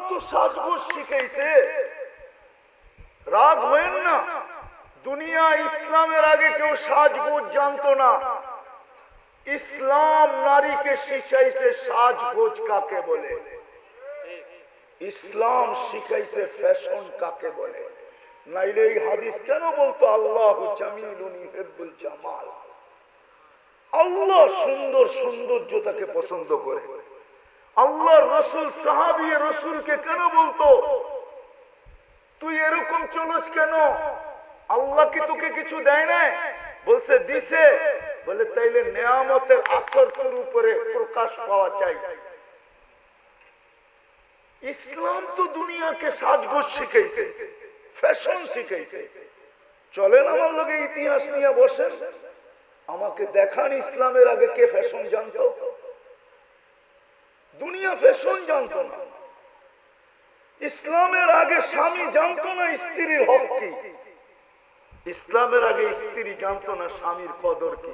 তো সাজগোজ শিখাইছে। রাগ হয়েন না, দুনিয়া ইসলামের আগে কেউ সাজগোজ জানতো না। ইসলাম নারীকে শিখাইছে সাজগোজ কাকে বলে, ইসলাম শিখাইছে ফ্যাশন কাকে বলে। নাইলে এই হাদিস কেন বলতো আল্লাহু জামিলুন ইউহিব্বুল জামাল, আল্লাহ সুন্দর সৌন্দর্যতাকে পছন্দ করে। আল্লাহর রাসূল সাহাবী রাসূলকে কেন বলতো তুই এরকম চলস কেন, আল্লাহ কি তোকে কিছু দেয় না? বলছে দিছে। বলে তাইলে নিয়ামতের আসর তোর উপরে প্রকাশ পাওয়া চাই। ইসলাম তো দুনিয়াকে সাজগোজ শিখাইছে, ফ্যাশন শিখাইছে। চলেন আমার লগে ইতিহাস নিয়ে বসেন, আমাকে দেখান ইসলামের আগে কে ফ্যাশন জানতো। দুনিয়া ফ্যাশন জানতো না। ইসলামের আগে স্বামী জানতো না স্ত্রীর হক কি, ইসলামের আগে স্ত্রী জানতো না স্বামীর কদর কি,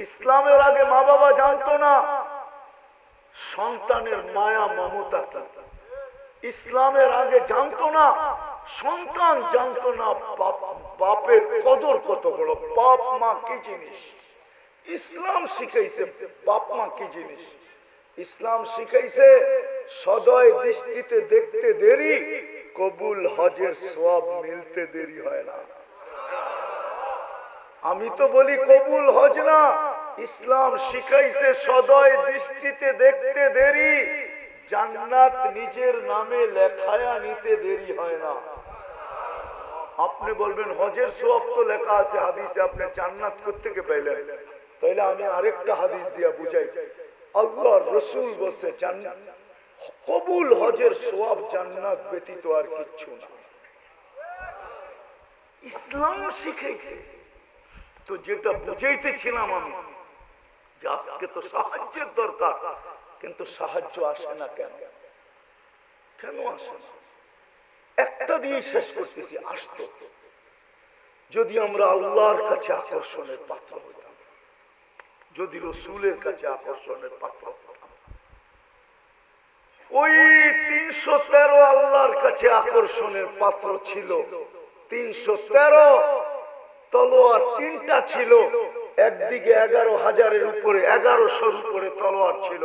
ইসলামের আগে মা বাবা জানতো না সন্তানের মায়া মমতা কি, ইসলামের আগে জানতো না সন্তান জানতো না বাপের কদর কত বড়, বাপ মা কি জিনিস। ইসলাম শিখাইছে বাপ মা কি জিনিস। ইসলাম শিখাইছে সদয় দৃষ্টিতে দেখতে দেরি, কবুল হজের সওয়াব মিলতে দেরি হয় না। আমি তো বলি কবুল হজ না, ইসলাম শিখাইছে সদয় দৃষ্টিতে দেখতে দেরি, জান্নাত নিজের নামে লেখায়া নিতে দেরি হয় না। আপনি বলবেন হজের সওয়াব তো লেখা আছে হাদিসে, আপনি জান্নাত কোত্থেকে পাইলেন? তাইলে আমি আরেকটা হাদিস দিয়া বুঝাই। আল্লাহর রাসূল বলছে জান্নাত কবুল হজের সওয়াব জান্নাত ব্যতীত আর কিচ্ছু না। ইসলাম শিখাইছে। তো যেটা বুঝাইতেছিলাম আমি, যে আজকে তো সাহায্যের দরকার, কিন্তু সাহায্য আসে না কেন? কেন আসে না? একটা দিয়ে শেষ করতেছি। আসতো যদি আমরা আল্লাহর কাছে আকর্ষণের পাত্র হইতাম, যদি রাসূলের কাছে আকর্ষণের পাত্র হতাম। ওই 313 আল্লাহর কাছে আকর্ষণের পাত্র ছিল। 313 তলোয়ার, তিনটা ছিল। একদিকে 11,000-এর উপরে, 1100-র উপরে তলোয়ার ছিল।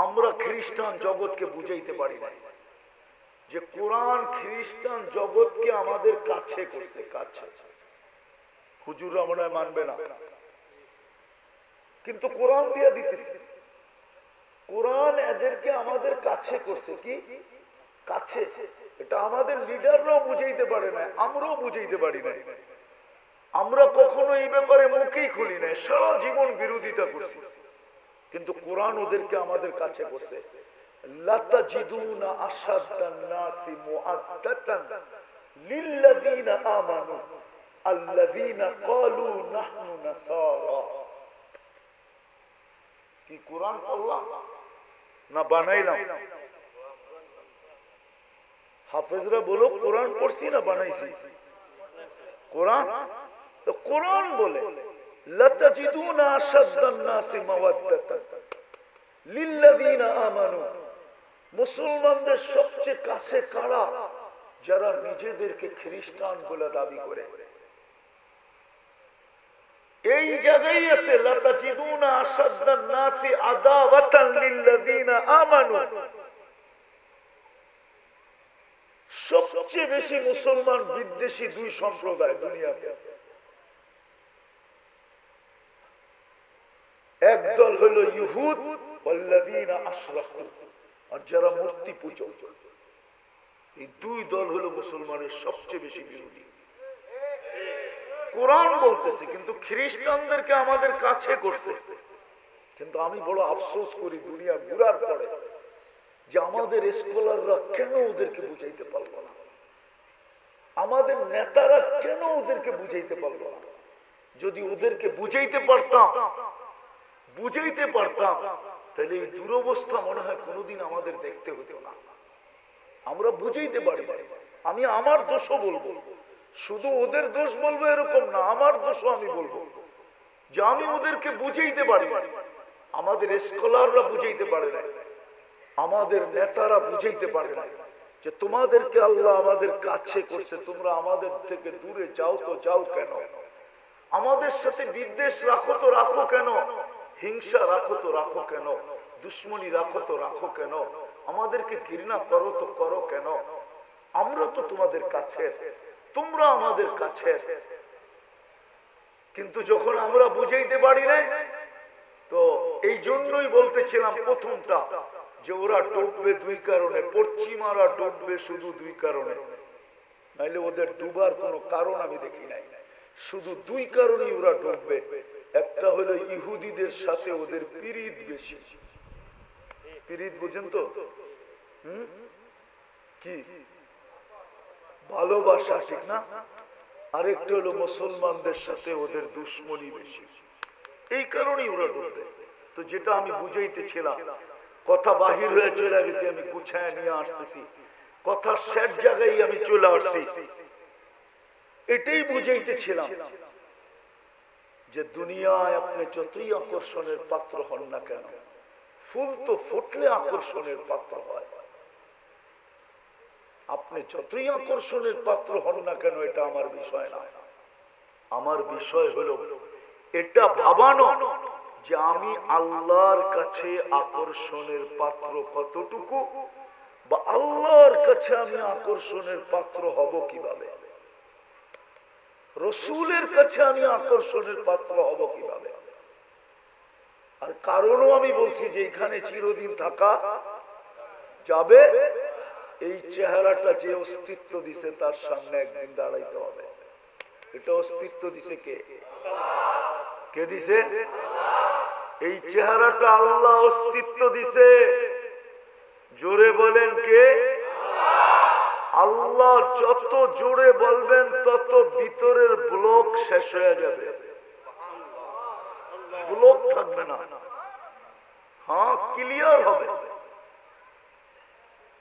আমরা খ্রিস্টান জগৎকে বুঝাইতে পারি না যে কোরআন খ্রিস্টান জগৎকে আমাদের কাছে করছে। কাছে হুজুররা মনে হয় মানবে না, কিন্তু কোরআন দিয়ে দিতেছে। কোরআন এদেরকে আমাদের কাছে করছে। কি কাছে? এটা আমাদের লিডাররাও বুঝাইতে পারে না, আমরাও বুঝাইতে পারি না। আমরা কখনো এই ব্যাপারে মুখেই খুলি না, সারা জীবন বিরোধিতা করছি, কিন্তু কোরআন ওদেরকে আমাদের কাছে করছে। লাতাজিদুনা আশাদ্দান নাসি মুআদ্দাতান লিল্লাযীনা আমানু আল্লাযীনা ক্বালু নাহনু নাসারা। কি কোরআন পড়লাম না বানাইলাম? হাফেজরা বলো কোরআন পড়ছি না বানাইছি? কোরআন। তো কোরআন বলে লাতাজিদুনা আশাদ্দান নাসি মাওয়াদ্দাতান লিল্লাযীনা আমানু। মুসলমানদের সবচেয়ে কাছে কারা? যারা নিজেদেরকে খ্রিস্টান বলে দাবি করে। এই জায়গায় আছে লাতাজিদুনা আশাদ্দান নাসি আদাওয়াতান লিল্লাযীনা আমানু। সবচেয়ে বেশি মুসলমান বিদ্বেষী দুই সম্প্রদায় দুনিয়াতে। একদল হলো ইহুদ ওয়াল্লাযীনা আশরাকু, আর যারা মূর্তি পূজক। এই দুই দল হলো মুসলমানের সবচেয়ে বেশি বিরোধী। কোরআন বলতেছে কিন্তু খ্রিস্টানদেরকে আমাদের কাছে করছে। কিন্তু আমি বড় আফসোস করি দুনিয়া ঘুরার পরে যে আমাদের স্কলাররা কেন ওদেরকে বুঝাইতে পারলো না, আমাদের নেতারা কেন ওদেরকে বুঝাইতে পারলো না। যদি ওদেরকে বুঝাইতে পারতাম তাহলে এই দুরবস্থা মনে হয় কোনোদিন আমাদের দেখতে হতো না। আমরা বুঝাইতে পারি, আমি আমার দোষও বলবো, শুধু ওদের দোষ বলবো এরকম না, আমার দোষও আমি বলবো যে আমি ওদেরকে বুঝাইতে পারি না, আমাদের স্কলাররা বুঝাইতে পারে না, আমাদের নেতারা বুঝাইতে পারে না যে তোমাদেরকে আল্লাহ আমাদের কাছে করছে, তোমরা আমাদের থেকে দূরে যাও তো যাও কেন, আমাদের সাথে বিদ্বেষ রাখো তো রাখো কেন, হিংসা রাখো তো রাখো কেন, দুশ্মনী রাখো তো রাখো কেন, আমাদেরকে ঘৃণা করো তো করো কেন, আমরা তো তোমাদের কাছে, তোমরা আমাদের কাছে। কিন্তু যখন আমরা বুঝাইতে পারি না, তো এই জন্যই বলতেছিলাম প্রথমটা যে ওরা ডুববে দুই কারণে, পশ্চিমারা ডুববে শুধু দুই কারণে, নাইলে ওদের ডুবার কোনো কারণ আমি দেখি নাই, শুধু দুই কারণেই ওরা ডুববে। একটা হলো ইহুদিদের সাথে ওদের পিরিত বেশি, পিরিত বুঝেন তো, কি ভালোবাসা, ঠিক না? আরেকটা হলো মুসলমানদের সাথে ওদের দুশ্মনী বেশি, এই কারণেই ওরা ডুববে। তো যেটা আমি বুঝাইতেছিলাম, কথা বাহির হয়ে চলে গেছে, আমি গুছায় নিয়ে আসতেছি, কথা শেষ জায়গায় আমি চলে আসছি, এটাই বুঝাইতেছিলাম যে দুনিয়ায় আপনি যতই আকর্ষণের পাত্র হন না কেন, ফুল তো ফুটলে আকর্ষণের পাত্র হয়, আপনি যতই আকর্ষণের পাত্র হন না কেন, এটা আমার বিষয় না। আমার বিষয় হলো এটা ভাবানো যে আমি আল্লাহর কাছে আকর্ষণের পাত্র কতটুকু, বা আল্লাহর কাছে আমি আকর্ষণের পাত্র হব কিভাবে, রসুলের কাছে আমি আকর্ষণের পাত্র হব কিভাবে। আর কারণও আমি বলছি যে এখানে চিরদিন থাকা যাবে, এই চেহারাটা যে অস্তিত্ব দিছে তার সামনে একদিন দাঁড়াইতে হবে। এটা অস্তিত্ব দিছে কে? কে দিছে? এই চেহারাটা আল্লাহ অস্তিত্ব দিছে, জোরে বলেন কে? আল্লাহ যত জোরে বলবেন তত ভিতরের ব্লক শেষ হয়ে যাবে, ব্লক থাকবে না, হ্যাঁ ক্লিয়ার হবে।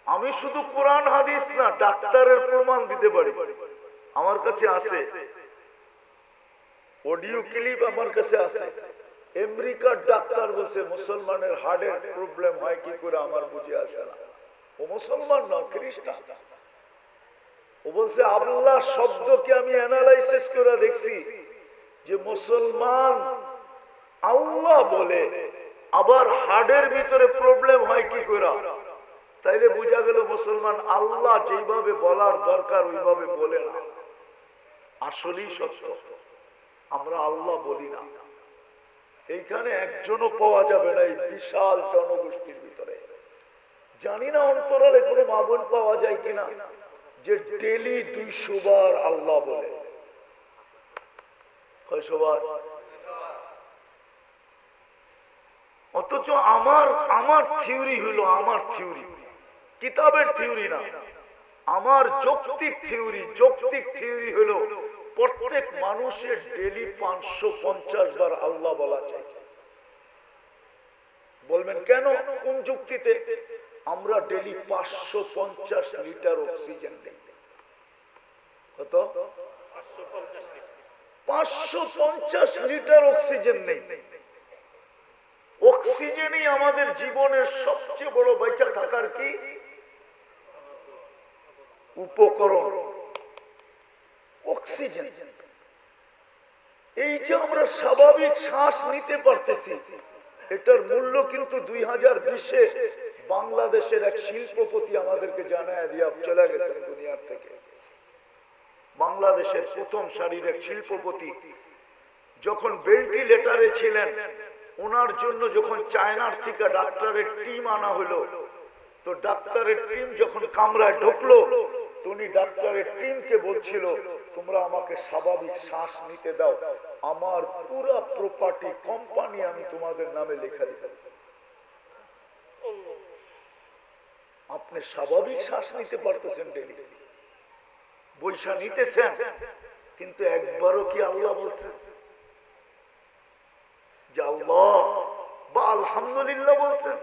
আমি শুধু কোরআন হাদিস না, ডাক্তারের প্রমাণ দিতে পারি, আমার কাছে আছে অডিও ক্লিপ, আমার কাছে আছে। আমেরিকার ডাক্তার বলছে মুসলমানের হার্টের প্রবলেম হয় কি করে আমার বুঝে আসে না, ও মুসলমান না, খ্রিস্টান। ও বলছে আল্লাহ শব্দকে আমি অ্যানালাইসিস করে দেখছি যে মুসলমান আল্লাহ বলে, আবার হার্টের ভিতরে প্রবলেম হয় কি করে, তাইলে বোঝা গেল মুসলমান আল্লাহ যেভাবে বলার দরকার ওইভাবে বলে না। আসলেই সত্য, আমরা আল্লাহ বলি না। এইখানে একজনও পাওয়া যাবে না এই বিশাল জনগোষ্ঠীর ভিতরে। জানি না অন্তরালে কোনো মা বোন পাওয়া যায় কিনা যে ডেলি 200 বার আল্লাহ বলে। কয়শো বার? অথচ আমার থিওরি হলো, আমার থিওরি কিতাবের থিওরি না, আমার যৌক্তিক থিওরি হলো প্রত্যেক মানুষের ডেলি 550 বার আল্লাহ বলা চাই। বলবেন কেন, কোন যুক্তিতে? আমরা ডেলি 550 লিটার অক্সিজেন নেই। কত? 550 লিটার অক্সিজেন নেই। অক্সিজেনই আমাদের জীবনের সবচেয়ে বড় বেঁচে থাকার কি উপকরণ, অক্সিজেন। এই যে আমরা স্বাভাবিক শ্বাস নিতে পারতেছি, এটার মূল্য কিন্তু 2020-এ বাংলাদেশের এক শিল্পপতি আমাদেরকে জানায় দিয়ে চলে গেছেন দুনিয়ার থেকে। বাংলাদেশের প্রথম সারির এক শিল্পপতি যখন ভেন্টিলেটরে ছিলেন, ওনার জন্য যখন চায়নার থেকে ডাক্তারের টিম আনা হলো, তো ডাক্তারের টিম যখন কামরায় ঢুকলো, তো উনি ডাক্তারের টিমকে বলছিল তোমরা আমাকে স্বাভাবিক শ্বাস নিতে দাও, আমার পুরো প্রপার্টি কোম্পানি আমি তোমাদের নামে লেখা দিব। আপনি স্বাভাবিক শ্বাস নিতে পারতেছেন, ডেলি বৈশা নিতেছেন, কিন্তু একবারও কি আল্লাহ বলছেন যে আল্লাহ বা আলহামদুলিল্লাহ বলছেন?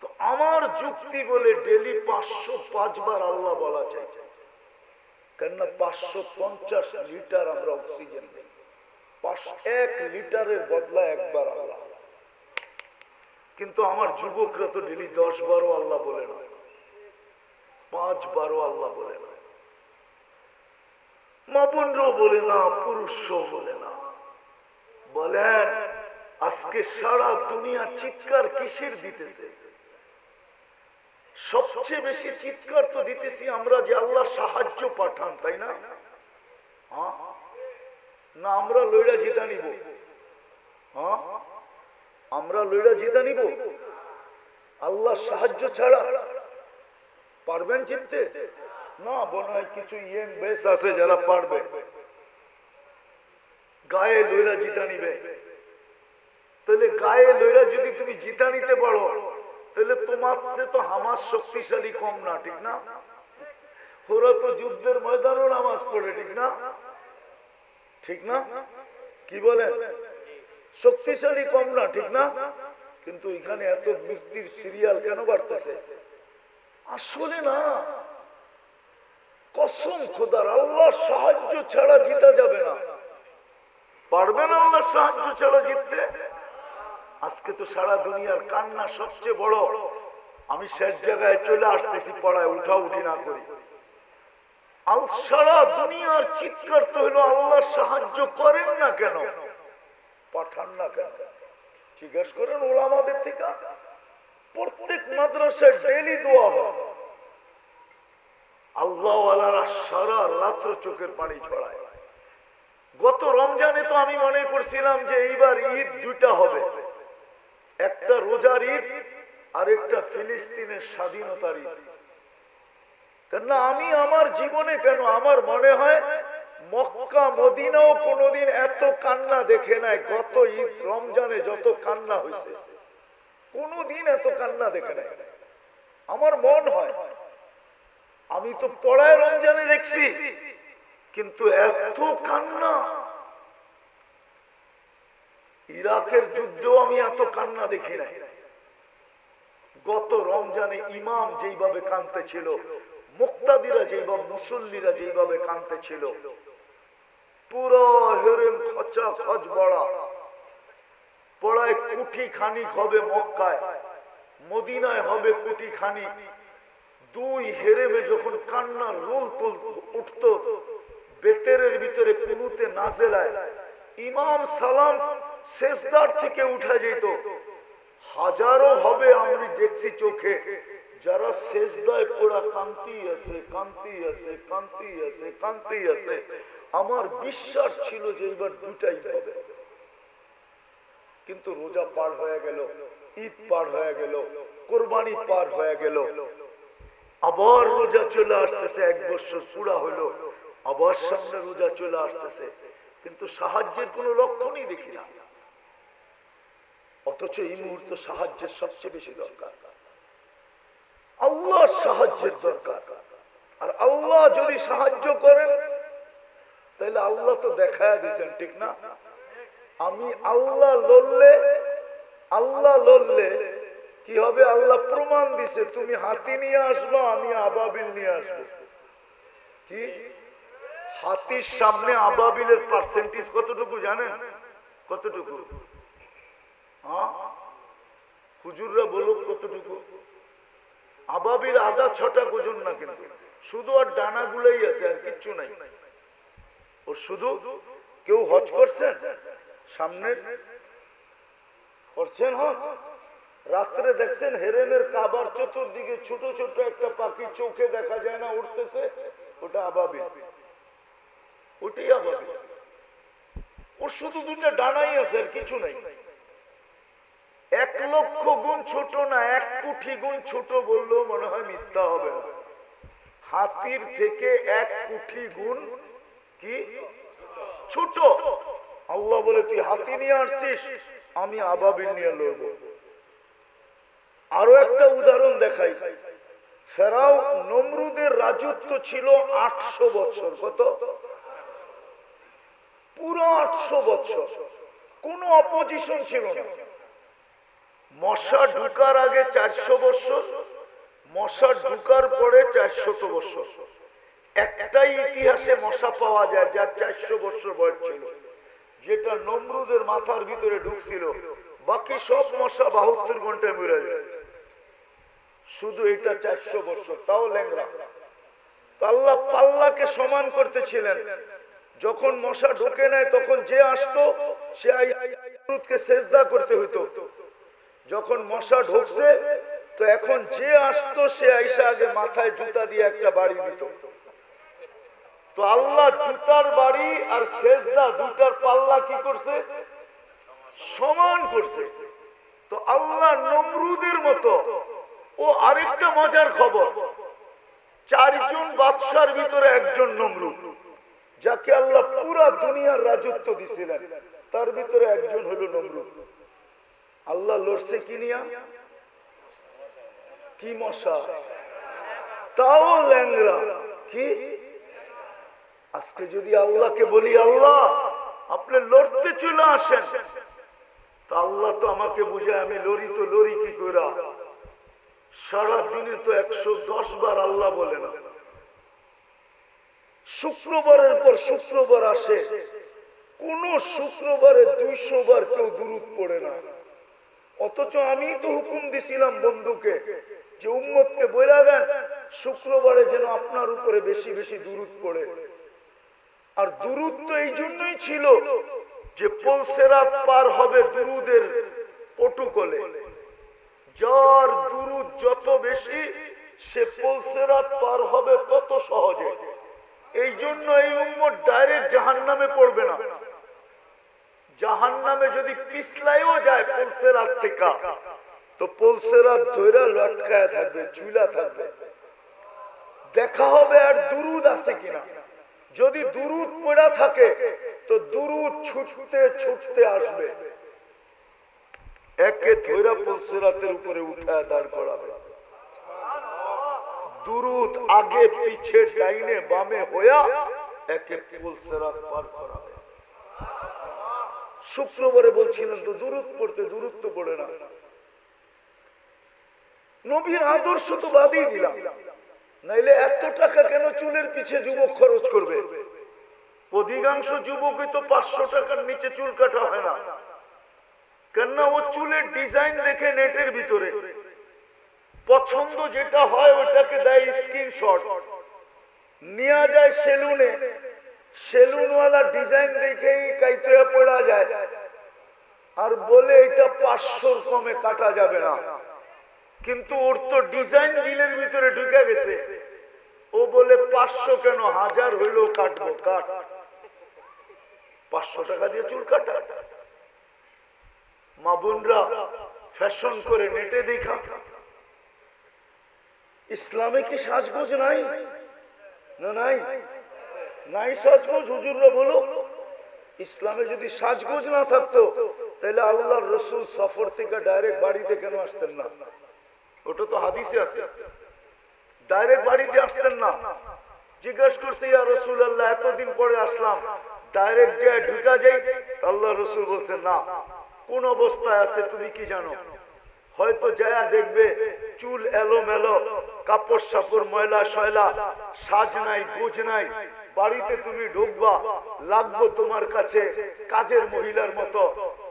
তো আমার যুক্তি বলে ডেলি 505 বার আল্লাহ বলা চাই, কেননা 550 লিটার আমরা অক্সিজেন নেই, 1 লিটারের বদলা একবার আল্লাহ। কিন্তু আমার যুবকরা তো ডেলি 10 বারও আল্লাহ বলে না, 5 বারও আল্লাহ বলে না, মা বোনরাও বলে না, পুরুষও বলে না। বলেন আজকে সারা দুনিয়া চিৎকার কিসের দিতেছে? সবচেয়ে বেশি চিৎকার তো দিতেছি আমরা যে আল্লাহ সাহায্য পাঠান, তাই না? না আমরা লইরা জিতা নিব? আমরা লইরা জিতা নিব? আল্লাহ সাহায্য ছাড়া পারবেন জিততে? না, মনে হয় কিছু ইয়ং বেশ আছে যারা পারবে, গায়ে লইরা জিতা নিবে। তাহলে গায়ে লইরা যদি তুমি জিতা নিতে পারো, তাহলে তোমার সে তো হামাস শক্তিশালী কম না, ঠিক না? ওরা তো যুদ্ধের ময়দানও নামাজ পড়ে, ঠিক না? ঠিক না? কি বলেন? শক্তিশালী কম না, ঠিক না? কিন্তু এখানে এত মৃত্যুর সিরিয়াল কেন বাড়তেছে? আসলে না, কসম খোদার, আল্লাহর সাহায্য ছাড়া জিতা যাবে না। পারবেন আল্লাহর সাহায্য ছাড়া জিততে? আজকে তো সারা দুনিয়ার কান্না সবচেয়ে বড়। আমি শেষ জায়গায় চলে আসতেছি, পড়ায় উঠা উঠি না করি। সারা দুনিয়ার চিৎকার তো হলো আল্লাহ সাহায্য করেন না কেন, পাঠান না কেন? জিজ্ঞেস করেন ওলামাদের থেকে। প্রত্যেক মাদ্রাসায় ডেইলি দোয়া হয়, আল্লাহওয়ালারা সারা রাত্র চোখের পানি ছড়ায়। গত রমজানে তো আমি মনে করছিলাম যে এইবার ঈদ দুইটা হবে, একটা রোজার ঈদ আর একটা ফিলিস্তিনের স্বাধীনতার ঈদ। কেননা আমি আমার জীবনে, কেন আমার মনে হয় মক্কা মদিনাও কোনোদিন এত কান্না দেখে নাই। গত ঈদ রমজানে যত কান্না হয়েছে, কোনোদিন এত কান্না দেখে নাই আমার মন হয়। আমি তো পড়ায় রমজানে দেখছি, কিন্তু এত কান্না, ইরাকের যুদ্ধেও আমি এত কান্না দেখি নাই। গত রমজানে ইমাম যেইভাবে কাঁদতে ছিল, মুক্তাদিরা যেইভাবে, মুসল্লিরা যেইভাবে কাঁদতে ছিল, পুরো হেরেম খচা খচ বড়া পড়ায় কুটি খানিক হবে মক্কায়, মদিনায় হবে কুটি খানিক। দুই হেরেমে যখন কান্নার রোল তুল উঠত, বেতেরের ভিতরে কুনুতে নাজেলায় ইমাম সালাম সেজদার থেকে উঠে যেত। হাজারো হবে আমি দেখছি চোখে, যারা সেজদায় পুরা কান্তি আছে, কান্তি আছে, কান্তি আছে, কান্তি আছে। আমার বিশ্বাস ছিল যে এবার দুটাই হবে। কিন্তু রোজা পার হয়ে গেল, ঈদ পার হয়ে গেল, কোরবানি পার হয়ে গেল, আবার রোজা চলে আসতেছে, 1 বছর পুরা হলো, আবার সামনে রোজা চলে আসতেছে, কিন্তু সাহায্যের কোনো লক্ষণই দেখি না। অথচ এই মুহূর্তে সাহায্যের সবচেয়ে বেশি দরকার, আল্লাহর সাহায্যের দরকার। আর আল্লাহ যদি সাহায্য করেন, তাহলে আল্লাহ তো দেখায় দিয়েছেন, ঠিক না? আমি আল্লাহ লড়লে কি হবে? আল্লাহ প্রমাণ দিছে, তুমি হাতি নিয়ে আসবো, আমি আবাবিল নিয়ে আসবো। কি হাতির সামনে আবাবিলের পার্সেন্টেজ কতটুকু জানেন? কতটুকু? হুজুররা বলুক কতটুকু? আবাবিল আদা 6টা ওজন না, কিন্তু শুধু আর ডানা গুলাই আছে, আর কিচ্ছু নাই। ও শুধু, কেউ হজ করছেন সামনের? করছেন হজ? রাত্রে দেখছেন হেরেমের কাবার চতুর্দিকে ছোট ছোট একটা পাখি চোখে দেখা যায় না, উঠতেছে, ওটা আবাবিল। ওটাই আবাবিল। ওর শুধু 2টা ডানাই আছে, আর কিছু নাই। 1 লক্ষ গুণ ছোট না, 1 কোটি গুণ ছোট বললেও মনে হয় মিথ্যা হবে না। হাতির থেকে 1 কোটি গুণ কি ছোট। আল্লাহ বলে, তুই হাতি নিয়ে আসছিস, আমি আবাবিল নিয়ে লড়বো। আরো একটা উদাহরণ দেখাই। ফেরাও নমরুদের রাজত্ব ছিল 800 বছর। কত? পুরো 800 বছর কোনো অপোজিশন ছিল না। মশা ঢুকার আগে 400 বছর, মশা ঢুকার পরে 400 বছর। একটাই ইতিহাসে মশা পাওয়া যায় যার 400 বছর বয়স ছিল, যেটা নমরুদের মাথার ভিতরে ঢুকছিল। বাকি সব মশা 72 ঘন্টায় মরে যায়, শুধু এটা 400 বছর, তাও ল্যাংড়া। আল্লাহ পাল্লাকে সমান করতেছিলেন। যখন মশা ঢোকে নাই তখন যে আসতো সে নমরুদকে সেজদা করতে হইতো। যখন মশা ঢুকছে তো এখন যে আসতো সে আইসা আগে মাথায় জুতা দিয়ে একটা বাড়ি দিত। তো আল্লাহ জুতার বাড়ি আর সেজদা দুটার পাল্লা কি করছে? সমান করছে। তো আল্লাহ নমরুদের মতো। ও আরেকটা মজার খবর, 4 জন বাদশার ভিতরে একজন নমরুদ, যাকে আল্লাহ পুরা দুনিয়ার রাজত্ব দিছিলেন, তার ভিতরে একজন হলো নমরুদ। আল্লাহ লড়ছে কি নিয়া? কি মশা, তাও ল্যাংড়া। কি আজকে যদি আল্লাহকে বলি আল্লাহ আপনি লড়তে চলে আসেন, তা আল্লাহ তো আমাকে বুঝে আমি লড়ি, তো লড়ি কি কইরা? সারা দিনে তো 110 বার আল্লাহ বলে না। শুক্রবারের পর শুক্রবার আসে, কোন শুক্রবারে 200 বার কেউ দুরূদ পড়ে না। অথচ আমি তো হুকুম দিছিলাম বন্ধুকে যে উম্মতকে বইলা দেন শুক্রবারে যেন আপনার উপরে বেশি বেশি দুরূদ পড়ে। আর দুরূদ তো এই জন্যই ছিল যে পুলসিরাত পার হবে দুরুদের প্রটোকলে। যার দুরূদ যত বেশি সে পুলসিরাত পার হবে তত সহজে। এই জন্য এই উম্মত ডাইরেক্ট জাহান্নামে পড়বে না। জাহান্নামে যদি পিছলাইও যায় পুলসিরাত থেকে, তো পুলসিরাত ধইরা লটকায়া থাকবে, ঝুলা থাকবে। দেখা হবে আর দুরূদ আছে কিনা। যদি দুরূদ পড়া থাকে তো দুরূদ ছুটতে ছুটতে আসবে, একে ধইরা পুলসিরাতের উপরে উঠায় দাঁড় করাবে। দুরূদ আগে পিছে ডাইনে বামে হইয়া একে পুলসিরাত পার করাবে। শুক্রবারে বলছিলেন তো দুরূদ পড়তে, দুরূদ তো পড়ে না। নবীর আদর্শ তো বাদই দিলাম, নাইলে এত টাকা কেন চুলের পিছে যুবক খরচ করবে? অধিকাংশ যুবকই তো 500 টাকার নিচে চুল কাটা হয় না। কেননা ও চুলের ডিজাইন দেখে নেটের ভিতরে পছন্দ যেটা হয় ওটাকে দেয় স্ক্রিনশট, নিয়ে যায় সেলুনে, সেলুনওয়ালা ডিজাইন দেখেই কাইতে পড়া যায় আর বলে এটা 500 কমে কাটা যাবে না। কিন্তু ওর তো ডিজাইন দিলের ভিতরে ঢুকে গেছে, ও বলে 500 কেন, 1000 হইলেও কাটবো, কাট। 500 টাকা দিয়ে চুল কাটা। মা বোনরা ফ্যাশন করে নেটে দেখা। ইসলামে কি সাজগোজ নাই? না নাই, নাই সাজগোজ। হুজুররা বলো, ইসলামে যদি সাজগোজ না থাকতো তাহলে আল্লাহর রাসূল সফর থেকে ডাইরেক্ট বাড়িতে কেন আসতেন না? ওটা তো হাদিসে আছে, ডাইরেক্ট বাড়িতে আসতেন না। জিজ্ঞাসা করছে, ইয়া রাসূলুল্লাহ এতদিন পরে আসলাম, ডাইরেক্ট যে ঢুকা যাই? আল্লাহ রাসূল বলছেন না, কোন অবস্থায় আছে তুমি কি জানো? হয়তো যায়া দেখবে চুল এলোমেলো, কাপড় সাপড় ময়লা শয়লা, সাজ নাই গুজ নাই। বাড়িতে তুমি ঢুকবা, লাগবো তোমার কাছে কাজের মহিলার মতো,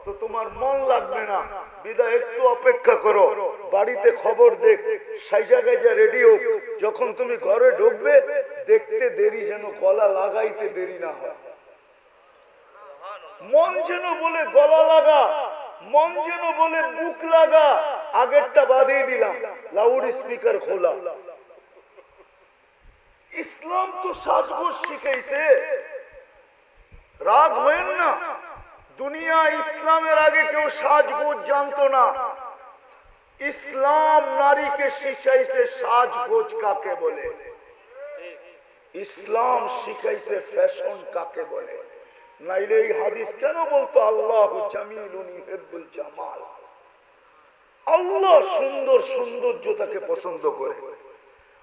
তো তোমার মন লাগবে না। বিদায় একটু অপেক্ষা করো, বাড়িতে খবর দেখ সাইজা গাইজা রেডি হোক। যখন তুমি ঘরে ঢুকবে দেখতে দেরি যেন গলা লাগাইতে দেরি না হয়। মন যেন বলে গলা লাগা, মন যেন বলে বুক লাগা, আগেরটা বাদিয়ে দিলাম, লাউড স্পিকার খোলা। ইসলাম তো সাজগোজ শিখাইছে। রাগ হয়েন না, দুনিয়া ইসলামের আগে কেউ সাজগোজ জানতো না। ইসলাম নারীকে শিখাইছে সাজগোজ কাকে বলে, ইসলাম শিখাইছে ফ্যাশন কাকে বলে। নাইলে এই হাদিস কেন বলতো আল্লাহু জামিলুন ইউহিব্বুল জামাল? আল্লাহ সুন্দর, সৌন্দর্যতাকে পছন্দ করে।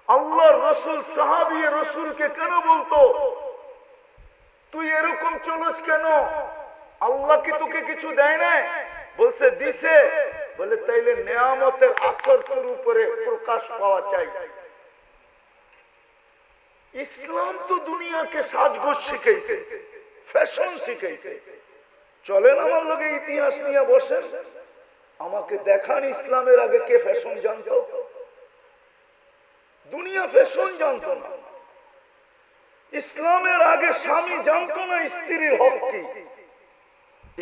আল্লাহর রাসূল সাহাবী রাসূলকে কেন বলতো তুই এরকম চলস কেন? আল্লাহ কি তোকে কিছু দেয় না? বলছে দিছে, বলে তাইলে নেয়ামতের আসরের উপরে প্রকাশ পাওয়া চাই। ইসলাম তো দুনিয়াকে সাজগোজ শিখাইছে, ফ্যাশন শিখাইছে। চলেন আমার লগে ইতিহাস নিয়ে বসেন, আমাকে দেখান ইসলামের আগে কে ফ্যাশন জানতো? দুনিয়া ফ্যাশন জানতো না। ইসলামের আগে স্বামী জানতো না স্ত্রীর হক কি।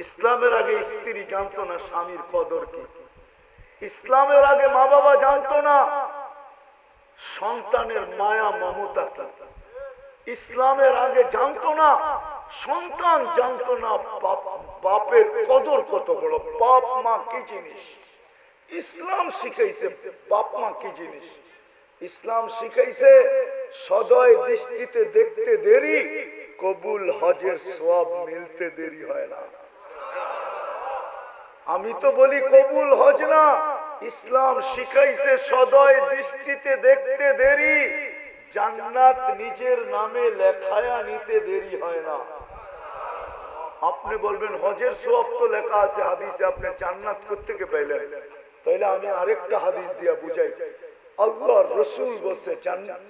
ইসলামের আগে স্ত্রী জানতো না স্বামীর কদর কি। ইসলামের আগে মা বাবা জানতো না সন্তানের মায়া মমতা কি। ইসলামের আগে জানতো না সন্তান, জানতো না বাপের কদর কত বড়, বাপ মা কি জিনিস। ইসলাম শিখাইছে বাপ মা কি জিনিস। ইসলাম শিখাইছে সদয় দৃষ্টিতে দেখতে দেরি, কবুল হজের সওয়াব মিলতে দেরি হয় না। আমি তো বলি কবুল হজ না, ইসলাম শিখাইছে সদয় দৃষ্টিতে দেখতে দেরি, জান্নাত নিজের নামে লেখায়া নিতে দেরি হয় না। আপনি বলবেন হজের সওয়াব তো লেখা আছে হাদিসে, আপনি জান্নাত কোত্থেকে পাইলেন? তাইলে আমি আরেকটা হাদিস দিয়া বুঝাই। আল্লাহর রাসূল বলছে জান্নাত,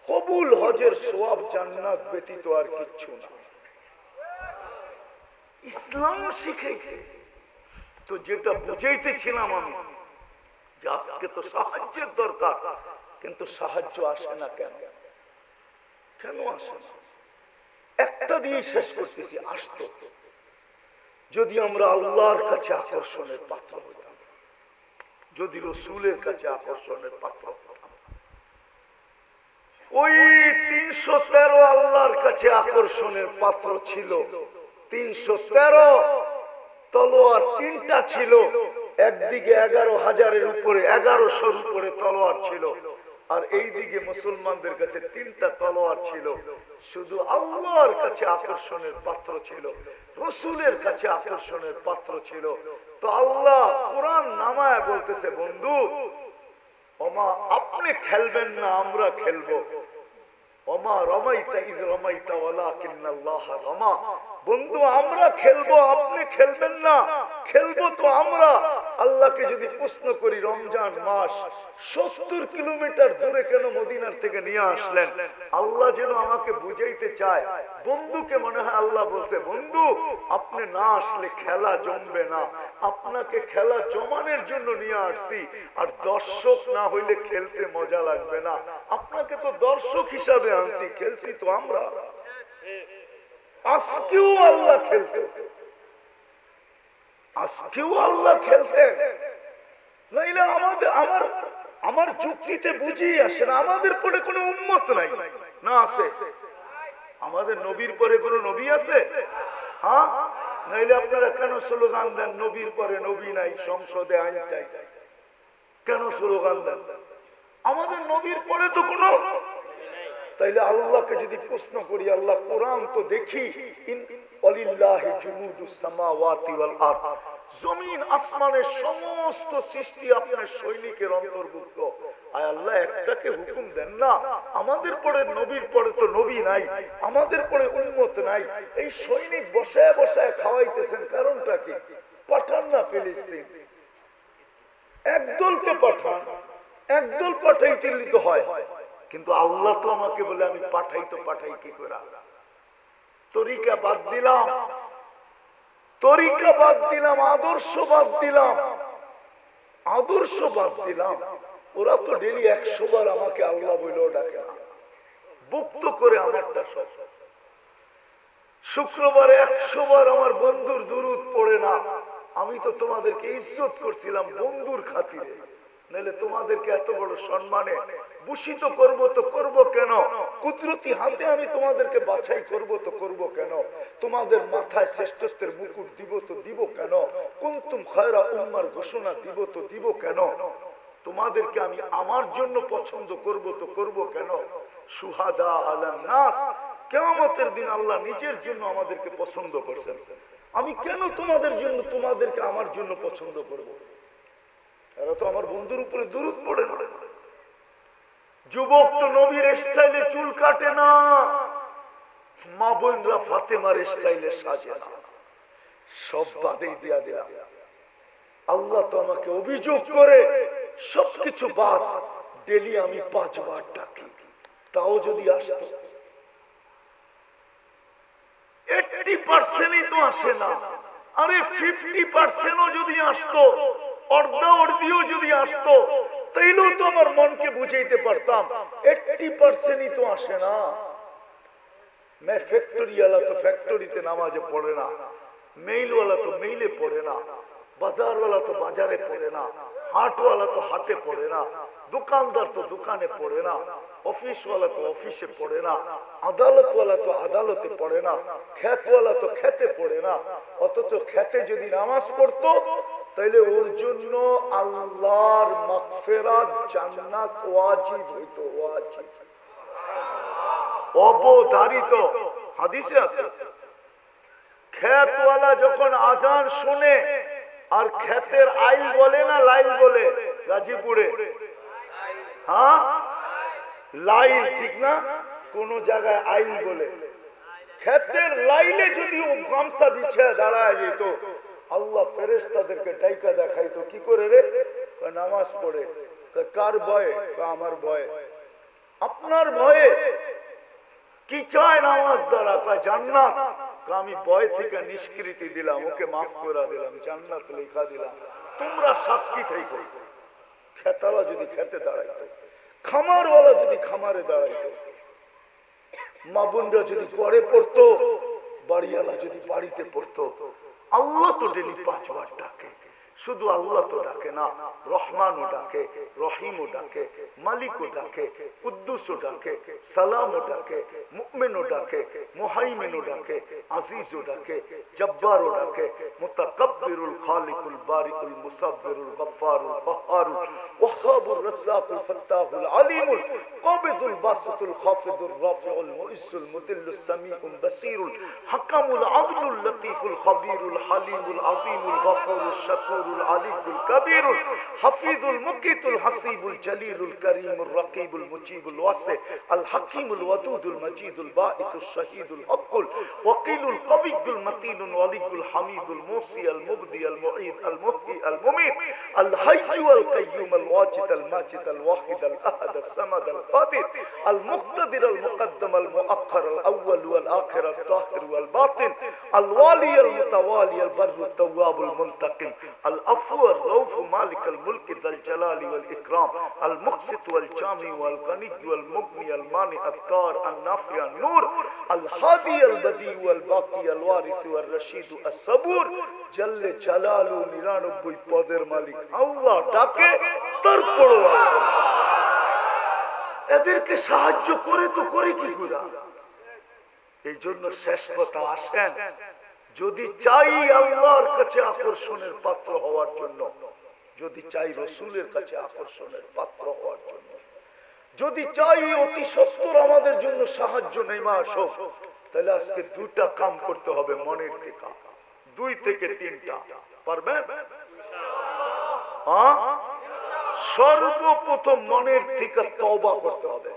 কবুল হজের সওয়াব জান্নাত ব্যতীত আর কিচ্ছু না। ইসলাম শিখাইছে। তো যেটা বুঝাইতেছিলাম আমি, যে আজকে তো সাহায্যের দরকার, কিন্তু সাহায্য আসে না কেন? কেন আসে না? একটা দিয়ে শেষ করতেছি। আসতো যদি আমরা আল্লাহর কাছে আকর্ষণের পাত্র হইতাম, যদি রাসূলের কাছে আকর্ষণের পাত্র হতাম। ওই 313 আল্লাহর কাছে আকর্ষণের পাত্র ছিল। 313 তলোয়ার তিনটা ছিল, একদিকে 11,000-এর উপরে 1100-র উপরে তলোয়ার ছিল, আর এই দিকে মুসলমানদের কাছে 3টা তলোয়ার ছিল। শুধু আল্লাহর কাছে আকর্ষণের পাত্র ছিল, রাসূলের কাছে আকর্ষণের পাত্র ছিল। তো আল্লাহ কোরআন নামায় বলতেছে, বন্ধু ওমা আপনি খেলবেন না, আমরা খেলবো। ওমা রমাইতা ইয রমাইতা ওয়ালাকিন্নাল্লাহ রমা। বন্ধু আমরা খেলবো, আপনি খেলবেন না, খেলবো তো আমরা। আল্লাহকে যদি প্রশ্ন করি, রমজান মাস 70 কিলোমিটার দূরে কেন মদিনার থেকে নিয়ে আসলেন? আল্লাহ যেন আমাকে বুঝাইতে চায়। বন্ধুকে মনে হয় আল্লাহ বলছে, বন্ধু আপনি না আসলে খেলা জমবে না, আপনাকে খেলা জমানোর জন্য নিয়ে আসছি, আর দর্শক না হইলে খেলতে মজা লাগবে না। আপনাকে তো দর্শক হিসাবে আনছি, খেলছি তো আমরা। আজকেও আল্লাহ খেলতেন, আজকেও আল্লাহ খেলতেন। নাইলে আমার যুক্তিতে বুঝিয়ে আসে না, আমাদের পরে কোনো উম্মত নাই না? আছে? আমাদের নবীর পরে কোনো নবী আছে? হ্যাঁ, নাইলে আপনারা কেন স্লোগান দেন নবীর পরে নবী নাই, সংসদে আইন চাই? কেন স্লোগান দেন? আমাদের নবীর পরে তো কোনো। তাইলে আল্লাহকে যদি প্রশ্ন করি, আল্লাহ কোরআন তো দেখি, ওয়ালিল্লাহি জুনুদুস সামাওয়াতি ওয়াল আরদ, জমিন আসমানের সমস্ত সৃষ্টি আপনার সৈনিকের অন্তর্ভুক্ত। আয় আল্লাহ একটাকে হুকুম দেন না, আমাদের পরে নবীর পরে তো নবী নাই, আমাদের পরে উম্মত নাই, এই সৈনিক বসায় বসায় খাওয়াইতেছেন, কারণটা কি? পাঠান না ফিলিস্তিন, একদলকে পাঠান, একদল পাঠাইতে তো হয়। কিন্তু আল্লাহ তো আমাকে বলে আমি পাঠাই, তো পাঠাই কি করে? তরিকা বাদ দিলাম, তরিকা বাদ দিলাম, আদর্শ বাদ দিলাম, আদর্শ বাদ দিলাম। ওরা তো ডেলি 100 বার আমাকে আল্লাহ বলেও ডাকে না, মুক্ত করে আমারটা সব। শুক্রবারে 100 বার আমার বন্ধুর দুরূদ পড়ে না। আমি তো তোমাদেরকে ইজ্জত করছিলাম বন্ধুর খাতিরে, নাহলে তোমাদেরকে এত বড় সম্মানে ভূষিত করব তো করব কেন? কুদরতি হাতে আমি তোমাদেরকে বাছাই করব তো করব কেন? তোমাদের মাথায় শ্রেষ্ঠত্বের মুকুট দিব তো দিব কেন? কুনতুম খায়রা উম্মার ঘোষণা দিব তো দিব কেন? তোমাদেরকে আমি আমার জন্য পছন্দ করব তো করব কেন? সুহাদা আলান নাস, কিয়ামতের দিন আল্লাহ নিজের জন্য আমাদেরকে পছন্দ করছেন। আমি কেন তোমাদের জন্য, তোমাদেরকে আমার জন্য পছন্দ করব? এরা তো আমার বন্ধুর উপরে দুরূদ পড়ে না। যুবক তো নবীর স্টাইলে চুল কাটে না, মা বোনরা ফাতেমার স্টাইলে সাজে না। সব বাদেই দিয়া দিলাম, আল্লাহ তো আমাকে অভিযোগ করে সবকিছু বাদ, ডেলি আমি 5 বার ডাকি, তাও যদি আসতো 80% তো আসে না। আরে 50% যদি আসতো, অর্ধা অর্ধিও যদি আসতো, তাইলেও তো আমার মনকে বুঝাইতে পারতাম। 80% তো আসে না। मैं फैक्ट्री वाला तो फैक्ट्रीতে নামাজে পড়ে না, মেইল वाला तो মেইলে পড়ে না, বাজার वाला तो বাজারে পড়ে না, হাট वाला तो হাটে পড়ে না, দোকানদার তো দোকানে পড়ে না, অফিস वाला तो অফিসে পড়ে না, আদালত वाला तो আদালতে পড়ে না, ক্ষেত वाला तो খেতে পড়ে না। অথচ খেতে যদি নামাজ পড়তো তাহলে ওর জন্য আল্লাহর মাগফিরাত, জান্নাত ওয়াজিব হইতো, ওয়াজিব, অবধারিত। হাদিসে আছে, ক্ষেতওয়ালা যখন আজান শুনে, আর ক্ষেতের আইল বলে না লাইল বলে গাজীপুরে, হ্যাঁ লাইল, ঠিক না? কোন জায়গায় আইল বলে। ক্ষেতের লাইলে যদি ও গামছা বিছায় দাঁড়ায় যেত, আল্লাহ ফেরেশতাদেরকে ডাইকা দেখাইতো, কি করে রে? নামাজ পড়ে। কার ভয়ে? আমার ভয়ে। আপনার ভয়ে? কি চায় নামাজ দ্বারা? জান্নাত। আমি ভয় থেকে নিষ্কৃতি দিলাম, ওকে মাফ করে দিলাম, জান্নাত লেখা দিলাম, তোমরা সাক্ষী থাইকো। খেতালা যদি খেতে দাঁড়াইতো, খামারওয়ালা যদি খামারে দাঁড়াইতো, মা বোনরা যদি পড়ে পড়তো, বাড়িওয়ালা যদি বাড়িতে পড়তো। আল্লাহ তো ডেলি 5 বার ডাকে। শুধু আল্লাহ তো ডাকে না, রহমানও ডাকে, রহিমও ডাকে, মালিকও ডাকে, কুদ্দুসও ডাকে, সালামও ডাকে, মুমিনও ডাকে, মুহাইমিনও ডাকে, আজিজও ডাকে, জব্বারও ডাকে, মুতাকাব্বিরুল খালিকুল বারিকুল মুসাব্বিরুল গফফারুল কাহ্হারুল ওয়াহ্হাবুর রাজ্জাকুল ফাত্তাহুল আলিমুল কাবিদুল বাসিতুল খাফিদুর রাফিউল মুইজ্জুল মুদিল্লুস সামিউল বাসীরুল হাকামুল আদলুল লতীফুল খাবীরুল হালিমুল আযীমুল গফুরুশ শাকুর العلي الكبير الحفيظ المقيت الحسيب الجليل الكريم الرقيب المجيب الواسع الحكيم الودود المجيد الباعث الشهيد الحق الوكيل القوي المتين الولي الحميد الموصي المبدي المعيد المحيي المميت الحي والقيوم الواجد الماجد الواحد الاحد الصمد القادر المقتدر المقدم المؤخر الاول والاخر الظاهر والباطن الوالي المتوالي البر التواب المنتقم العفو الرؤوف مالك الملك ذا الجلال والإكرام المقسط والجامع والغني والمغني المانع الضار النافع النور الهادي البديع والباقي الوارث والرشيد الصبور جل جلاله নিরানব্বই পদের মালিক আল্লাহ ডাকে, তারপরও আসে। এদেরকে সাহায্য করে তো করে কি করে? এই জন্য শেষ কথা, আসেন যদি চাই আল্লাহর কাছে আকর্ষণের পাত্র হওয়ার জন্য, যদি চাই রাসূলের কাছে আকর্ষণের পাত্র হওয়ার জন্য, যদি চাই অতি সত্বর আমাদের জন্য সাহায্য নেমে আসো, তাহলে আজকে 2টা কাম করতে হবে মনের থেকে, 2 থেকে 3টা। পারবেন? সর্বপ্রথম মনের থেকে তওবা করতে হবে।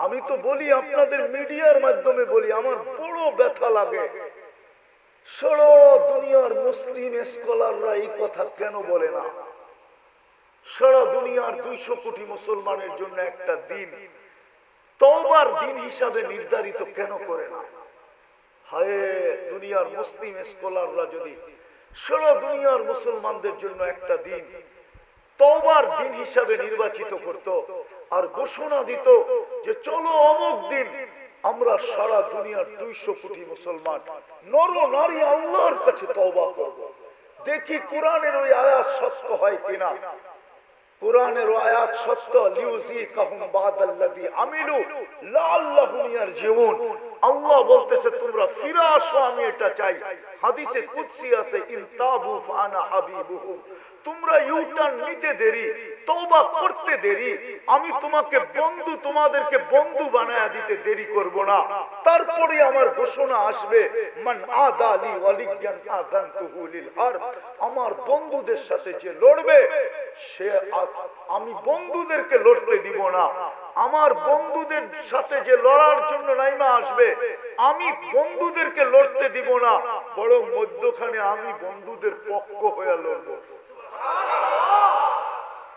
আমি তো বলি, আপনাদের মিডিয়ার মাধ্যমে বলি, আমার বড় ব্যথা লাগে, সারা দুনিয়ার মুসলিম স্কলাররা এই কথা কেন বলে না? সারা দুনিয়ার 200 কোটি মুসলমানের জন্য একটা দিন, তওবার দিন হিসাবে নির্ধারিত কেন করে না? হায়, দুনিয়ার মুসলিম স্কলাররা যদি সারা দুনিয়ার মুসলমানদের জন্য একটা দিন তওবার দিন হিসাবে নির্বাচিত করত, আর ঘোষণা দিত যে চলো অমুক দিন আমরা সারা দুনিয়ার 200 কোটি মুসলমান নর নারী আল্লাহর কাছে তওবা করব, দেখি কোরআনের ওই আয়াত সত্য হয় কিনা। কোরআনের আয়াত সত্য, লিউযিকাহুম বাদাল্লাযী আমিলু লাআল্লাহুম ইয়ারজিউন। আল্লাহ বলতেছে তোমরা ফিরে আসো, আমি এটা চাই। হাদিসে কুদসি আছে, ইনতাবু ফানা হাবিবুহুম, তোমরা ইউটার্ন নিতে দেরি, তওবা করতে দেরি, আমি তোমাকে বন্ধু, তোমাদেরকে বন্ধু বানায়া দিতে দেরি করব না। তারপরে আমার ঘোষণা আসবে, মান আদালি ওয়ালিয়ান আযানতুহু লিল হারব, আমার বন্ধুদের সাথে যে লড়বে সে, আমি বন্ধুদেরকে লড়তে দিব না, আমার বন্ধুদের সাথে যে লড়ার জন্য নাইমা আসবে, আমি বন্ধুদেরকে লড়তে দিব না, বরং মধ্যখানে আমি বন্ধুদের পক্ষ হয়ে লড়ব।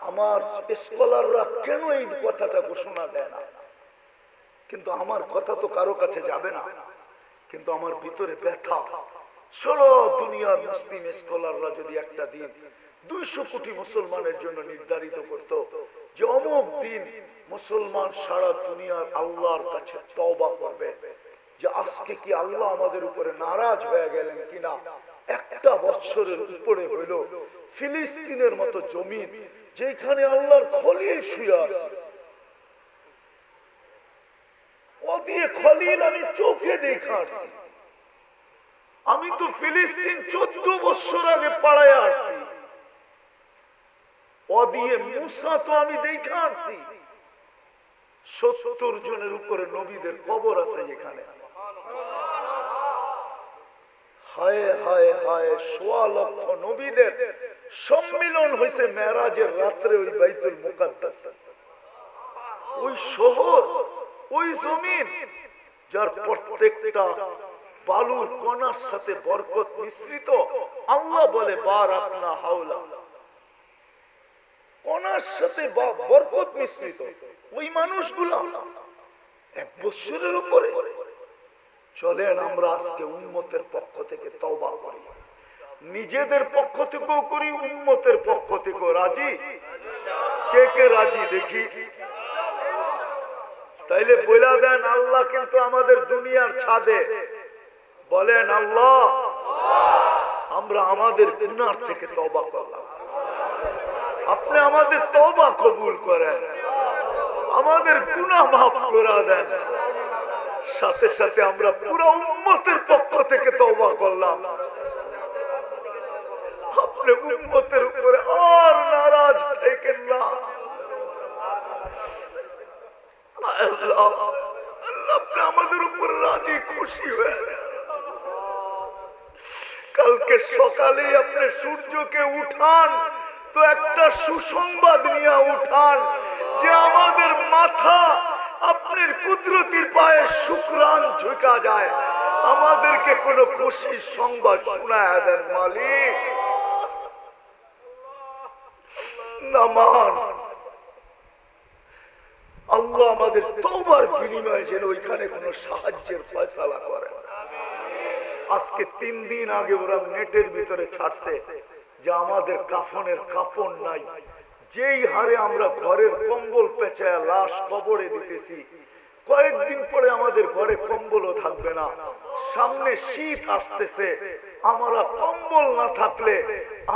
আমার স্কলাররা কেন এই কথাটা ঘোষণা দেয় না? কিন্তু আমার কথা তো কারো কাছে যাবে না, কিন্তু আমার ভিতরে ব্যথা। ষোলো দুনিয়ার মুসলিম স্কলাররা যদি একটা দিন 200 কোটি মুসলমানের জন্য নির্ধারিত করত যে অমুক দিন মুসলমান সারা দুনিয়ার আল্লাহর কাছে তওবা করবে, যে আজকে কি আল্লাহ আমাদের উপরে নারাজ হয়ে গেলেন কিনা, একটা বছরের উপরে হইল ফিলিস্তিনের মতো জমিন যেখানে আল্লাহর খলিল শুয়ে আছে, ও দিয়ে খলিল আমি চোখে দেখা আসছি। আমি তো ফিলিস্তিন 14 বছর আগে পাড়ায় আসছি, ও দিয়ে মুসা তো আমি দেখা আসছি। 70 জনের উপরে নবীদের কবর আছে এখানে। হায় হায় হায়, 1.25 লক্ষ নবীদের সম্মিলন হয়েছে মেরাজের রাত্রে ওই বাইতুল মুকাদ্দাস। ওই শহর, ওই জমিন যার প্রত্যেকটা বালুর কণার সাথে বরকত মিশ্রিত। আল্লাহ বলে বারাকনা হাওলা, কণার সাথে বরকত মিশ্রিত। ওই মানুষগুলো 1 বছরের উপরে। চলেন আমরা আজকে উম্মতের পক্ষ থেকে তওবা করি, নিজেদের পক্ষ থেকেও করি, উম্মতের পক্ষ থেকেও। রাজি? কে কে রাজি দেখি? তাইলে বলে দেন আল্লাহ কিন্তু আমাদের দুনিয়ার ছাদে। বলেন আল্লাহ, আমরা আমাদের গুনার থেকে তওবা করলাম, আপনি আমাদের তওবা কবুল করেন, আমাদের গুনাহ মাফ করে দেন। সাথে সাথে আমরা পুরো উম্মতের পক্ষ থেকে তওবা করলাম, আপনি উম্মতের উপরে আর নারাজ থাকেন না। আল্লাহ আল্লাহ আপনি আমাদের উপর রাজি খুশি হয়ে যান। কালকে সকালে আপনি সূর্যকে উঠান তো একটা সুসংবাদ নিয়ে উঠান যে আমাদের মাথা আপনার কুদরতির পায়ে শুকরান ঝুঁকা যায়। আমাদেরকে কোনো খুশির সংবাদ শোনায় দেন মালিক। নামান আল্লাহ আমাদের তওবার বিনিময়ে যেন ওইখানে কোনো সাহায্যের ফয়সালা করেন। আজকে 3 দিন আগে ওরা নেটের ভিতরে ছাড়ছে যে আমাদের কাফনের কাপড় নাই। যেই হারে আমরা ঘরের কম্বল পেঁচায় লাশ কবরে দিতেছি, কয়েকদিন পরে আমাদের ঘরে কম্বলও থাকবে না। সামনে শীত আসতেছে, আমরা কম্বল না থাকলে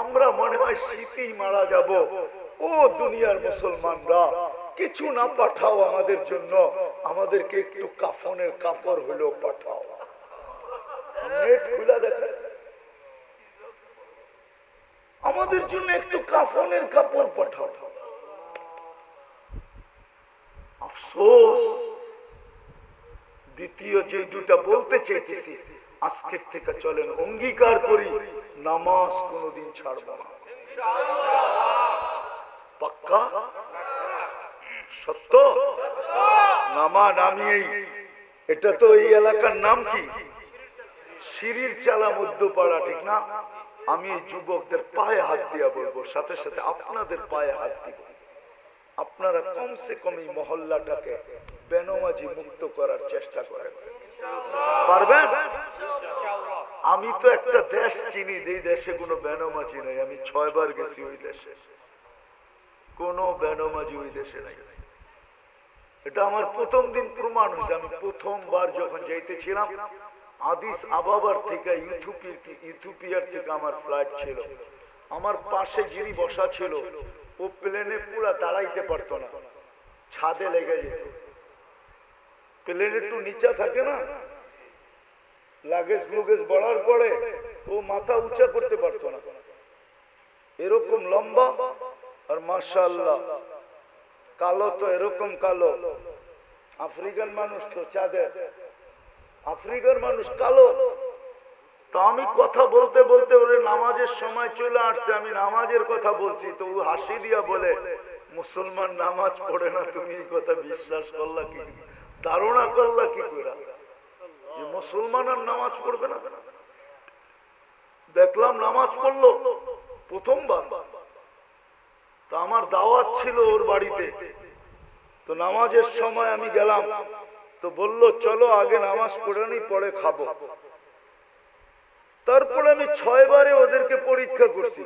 আমরা মনে হয় শীতেই মারা যাব। ও দুনিয়ার মুসলমানরা, কিছু না পাঠাও আমাদের জন্য, আমাদেরকে একটু কাফনের কাপড় হলেও পাঠাও। নেট খুলে দেখে আমাদের জন্য একটু কাফনের কাপড় পাঠাও। আফসোস, দ্বিতীয় যে দুটা বলতে চেয়েছি, আজকের থেকে চলেন অঙ্গীকার করি নামাজ কোনদিন ছাড়ব না। পাক্কা? সত্য? নামা নামিয়ে, এটা তো এই এলাকার নাম কি? সিঁড়ির চালা মধ্যপাড়া, ঠিক না? আমি যুবকদের পায়ে হাত দিয়া বলবো, সাথে সাথে আপনাদের পায়ে হাত দিব। আপনারা কমসে কম এই মহল্লাটাকে বেনামাজি মুক্ত করার চেষ্টা করেন। পারবেন? আমি তো একটা দেশ চিনি, এই দেশে কোনো বেনামাজি নাই। আমি 6 বার গেছি ওই দেশে, কোনো বেনামাজি ওই দেশে নাই। এটা আমার প্রথম দিন প্রমাণ হয়েছে। আমি প্রথমবার যখন যাইতেছিলাম আদিস আবাবার থেকে ইথিওপিয়ার থেকে আমার ফ্লাইট ছিল, আমার পাশে যিনি বসা ছিল ও প্লেনে পুরা দাঁড়াইতে পারতো না, ছাদে লেগে যেত। প্লেন একটু নিচা থাকে না, লাগেজ লুগেজ বড়ার পরে ও মাথা উঁচা করতে পারতো না, এরকম লম্বা। আর মাশাআল্লাহ কালো তো এরকম কালো, আফ্রিকান মানুষ তো চাঁদে, আফ্রিকার মানুষ কালো। তো আমি কথা বলতে বলতে ওরে নামাজের সময় চলে আসছে, আমি নামাজের কথা বলছি, তো ও হাসি দিয়া বলে মুসলমান নামাজ পড়ে না, তুমি এই কথা বিশ্বাস করলা কি, ধারণা করলা কি করে যে মুসলমান আর নামাজ পড়বে না? দেখলাম নামাজ পড়লো প্রথমবার, তো আমার দাওয়াত ছিল ওর বাড়িতে, তো নামাজের সময় আমি গেলাম, তো বললো চলো আগে নামাজ পড়ে নি পরে খাবো। তারপরে আমি 6 বারে ওদেরকে পরীক্ষা করছি,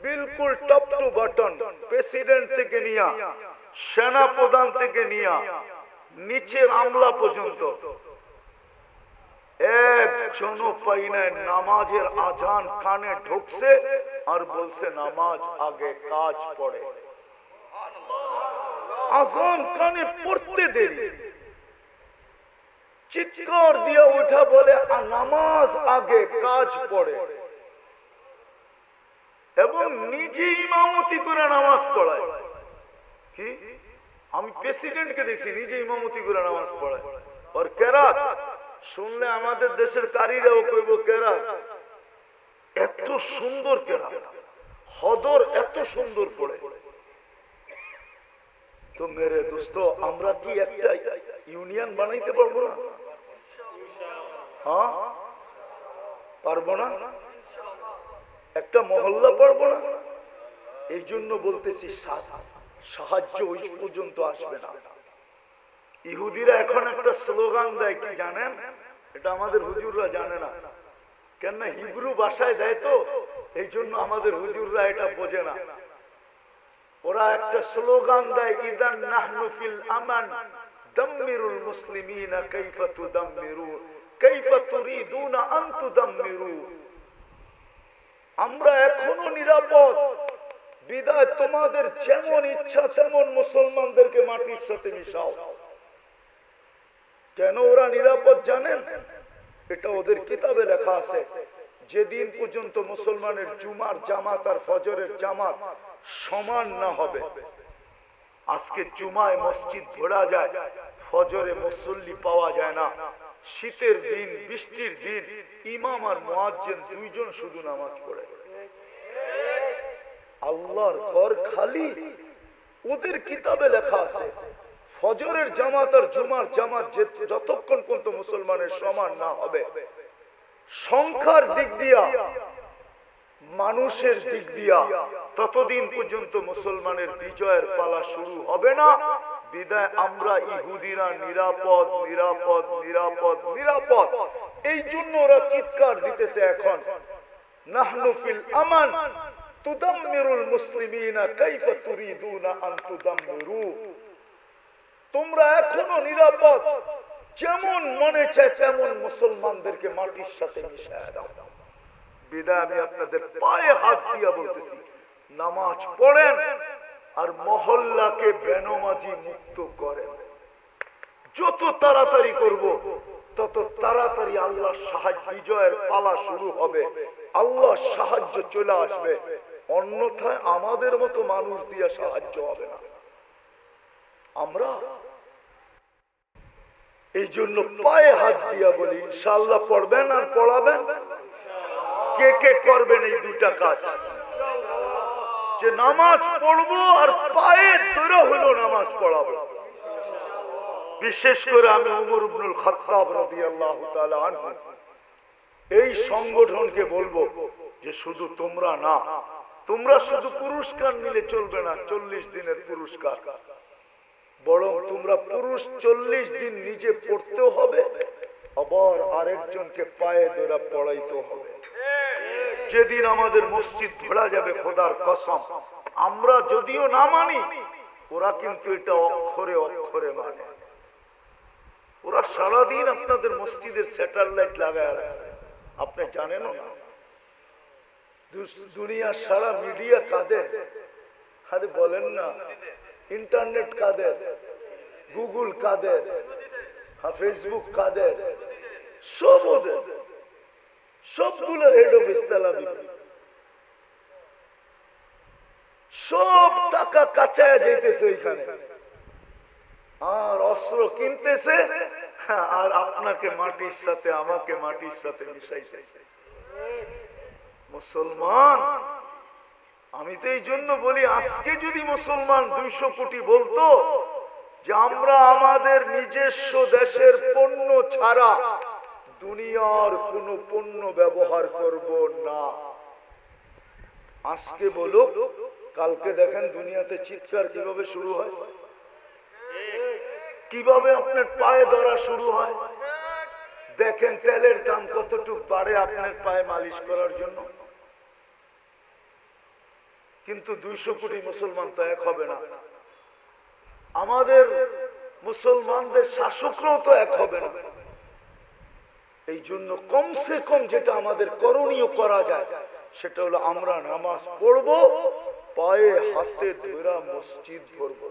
বিলকুল টপ টু বটন, প্রেসিডেন্ট থেকে নিয়া, সেনা প্রধান থেকে নিয়া, নিচের আমলা পর্যন্ত একজনও পাই নাই নামাজের আজান কানে ঢুকছে আর বলছে নামাজ আগে কাজ পড়ে। আজান কানে পড়তে দেরি, চিৎকার দিয়ে উঠা বলে নামাজ আগে কাজ পড়ে, এবং নিজে ইমামতি করে নামাজ পড়ায়। কি আমি প্রেসিডেন্টকে দেখছি নিজে ইমামতি করে নামাজ পড়ায়। আর কেরাত শুনলে আমাদের দেশের কারীরাও কইব কেরাত এত সুন্দর, কেরাত হদর এত সুন্দর পড়ে। তো মেরে দোস্ত, আমরা কি একটা ইউনিয়ন বানাইতে পারবো না? হ্যাঁ পারবো না? একটা মহল্লা পারবো না? এই জন্য বলতেছি সাহায্য ওই পর্যন্ত আসবে না। ইহুদিরা এখন একটা স্লোগান দেয়, কি জানেন? এটা আমাদের হুজুররা জানে না, কেননা হিব্রু ভাষায় দেয় তো, এই জন্য আমাদের হুজুররা এটা বোঝে না। ওরা একটা স্লোগান দেয়, ইদান নাহনু ফিল আমান দাম্মিরুল মুসলিমিনা কাইফা তুদাম্মিরু কাইফা তুরিদুনা আন তুদাম্মিরু। আমরা এখনো নিরাপদ, বিদায় তোমাদের যেমন ইচ্ছা তেমন মুসলমানদেরকে মাটির সাথে মিশাও। কেন ওরা নিরাপদ জানেন? এটা ওদের কিতাবে লেখা আছে, যেদিন পর্যন্ত মুসলমানের জুমার জামাত আর ফজরের জামাত সমান না হবে। আজকে জুমায় মসজিদ ভরা যায়, ফজরে মুসল্লি পাওয়া যায় না। শীতের দিন, বৃষ্টির দিন ইমাম আর মুয়াজ্জিন দুইজন শুধু নামাজ পড়ে। আল্লাহর ঘর খালি। ওদের কিতাবে লেখা আছে ফজরের জামাত আর জুমার জামাত যতক্ষণ পর্যন্ত মুসলমানের সমান না হবে, সংখ্যার দিক দিয়া, মানুষের দিক দিয়া, ততদিন পর্যন্ত মুসলমানের বিজয়ের পালা শুরু হবে না। বিদায় আমরা ইহুদিরা নিরাপদ, নিরাপদ, নিরাপদ, নিরাপদ। এই জন্য ওরা চিৎকার দিতেছে এখন, নাহনু ফিল আমান তুদাম্মিরুল মুসলিমিনা কাইফা তুরিদুনা আন তুদাম্মিরু। তোমরা এখনো নিরাপদ, যেমন মনে চায় তেমন মুসলমানদেরকে মাটির সাথে মিশিয়ে দাও। বিদায় আমি আপনাদের পায়ে হাত দিয়া বলতেছি, নামাজ পড়েন আর মহল্লাকে বেনমাজি মুক্ত করেন। যত তাড়াতাড়ি করব তত তাড়াতাড়ি আল্লাহর সাহায্য, বিজয়ের পালা শুরু হবে, আল্লাহর সাহায্য চলে আসবে। অন্যথায় আমাদের মতো মানুষ দিয়ে সাহায্য হবে না। আমরা এই জন্য পায়ে হাত দিয়া বলি, ইনশাআল্লাহ পড়বেন আর পড়াবেন। কে কে করবেন এই দুটা কাজ? যে নামাজ পড়বো আর পায়ে ধরে হলো নামাজ পড়াবো। বিশেষ করে আমি উমর ইবনুল খাত্তাব রাদিয়াল্লাহু তাআলা আনহু এই সংগঠনকে বলবো যে শুধু তোমরা না, তোমরা শুধু পুরস্কার নিলে চলবে না, 40 দিনের পুরস্কার, বরং তোমরা পুরুষ 40 দিন নিজে পড়তেও হবে, আবার আরেকজনকে পায়ে ধরে পড়াইতেও হবে। যেদিন আমাদের মসজিদ ভরা যাবে, খোদার কসম, আমরা যদিও না মানি, ওরা কিন্তু এটা অক্ষরে অক্ষরে মানে। ওরা সারাদিন আপনাদের মসজিদের স্যাটেলাইট লাগায় রাখছে, আপনি জানেন না? দুনিয়ার সারা মিডিয়া কাদের? আরে বলেন না, ইন্টারনেট কাদের, গুগল কাদের, ফেসবুক কাদের, সব ওদের, সবগুলো হেড অফিস তেল আবিব। সব টাকা কাঁচায় যাইতেছে ওইখানে, আর অস্ত্র কিনতেছে, আর আপনাকে মাটির সাথে, আমাকে মাটির সাথে মিশাইতেছে। মুসলমান আমি তো এই জন্য বলি, আজকে যদি মুসলমান 200 কোটি বলতো যে আমরা আমাদের নিজস্ব দেশের পণ্য ছাড়া দুনিয়ার কোনো পণ্য ব্যবহার করব না, আজকে বলো, কালকে দেখেন দুনিয়াতে চিৎকার কিভাবে শুরু হয়, কিভাবে আপনার পায়ে ধরা শুরু হয়। দেখেন তেলের দাম কতটুকু বাড়ে আপনার পায়ে মালিশ করার জন্য। কিন্তু 200 কোটি মুসলমান তো এক হবে না, আমাদের মুসলমানদের শাসকরাও তো এক হবে না। এই জন্য কমসে কম যেটা আমাদের করণীয় করা যায় সেটা হলো আমরা নামাজ পড়বো, পায়ে হাতে ধরা মসজিদ ভরবো।